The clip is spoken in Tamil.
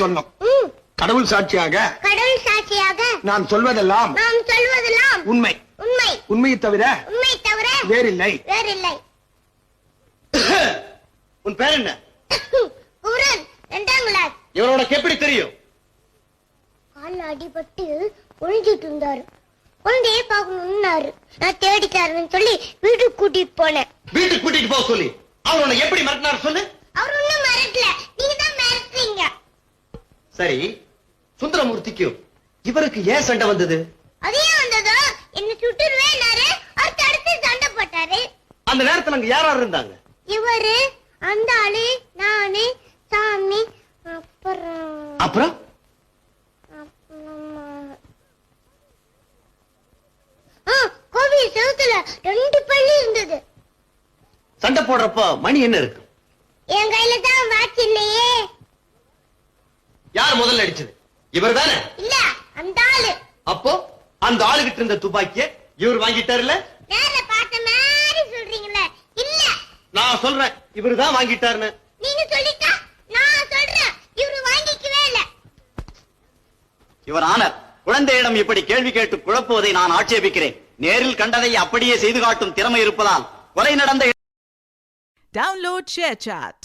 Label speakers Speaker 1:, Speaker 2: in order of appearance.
Speaker 1: சொன்னோம். கடவுள் சாட்சியாக நான் சொல்வதெல்லாம் உண்மை. உண்மையை தவிர வேறில்லை.
Speaker 2: உன் பேர் என்ன? இவனோட எப்படி தெரியும்?
Speaker 3: கால்ல அடிபட்டு ஒழிஞ்சிட்டு இருந்தாரு. குழந்தைய பாக்கணும்னாரு. நான் தேடிட்டாருன்னு சொல்லி வீட்டுக்கு கூட்டிட்டு போனேன்.
Speaker 2: வீட்டுக்கு கூட்டிட்டு போக சொல்லி அவனை எப்படி மிரட்டினார் சொல்லு.
Speaker 3: அவர் ஒண்ணும் மிரட்டல, நீங்க தான் மிரட்டுறீங்க.
Speaker 2: சரி, சுந்தரமூர்த்திக்கும் இவருக்கு ஏன் சண்டை வந்தது?
Speaker 3: அதே வந்ததோ என்ன சுட்டுருவேன்னாரு. அடுத்து அடுத்து சண்டை போட்டாரு.
Speaker 2: அந்த நேரத்துல அங்க யார் யார் இருந்தாங்க?
Speaker 3: இவரு, அந்த ஆளு, நானு, சாமி,
Speaker 2: அப்புறம்
Speaker 3: கோவில் செவுத்துல 2 பள்ளி இருந்தது.
Speaker 2: சண்டை போடுறப்ப மணி என்ன இருக்கு?
Speaker 3: என் கையில தான் வாட்ச் இல்லையே.
Speaker 2: யார் முதல்ல அடிச்சது? இவர் தானே?
Speaker 3: இல்ல, அந்த ஆளு.
Speaker 2: அப்போ அந்த ஆளுகிட்ட இருந்த துப்பாக்கிய இவர் வாங்கிட்டாருல்ல?
Speaker 3: நேர பார்த்த மாதிரி சொல்றீங்களே. இல்ல,
Speaker 2: நான் சொல்றேன் இவர் தான் வாங்கிட்டாருன்னு.
Speaker 3: நீங்க சொல்லிட்டா நான் சொல்றேன் இவரு வாங்கிக்கவே இல்ல.
Speaker 4: இவர் ஆனர், குழந்தையிடம் இப்படி கேள்வி கேட்டு குழப்புவதை நான் ஆட்சேபிக்கிறேன். நேரில் கண்டதை அப்படியே செய்து காட்டும் திறமை இருப்பதால் கொலை நடந்த
Speaker 5: Download ShareChat.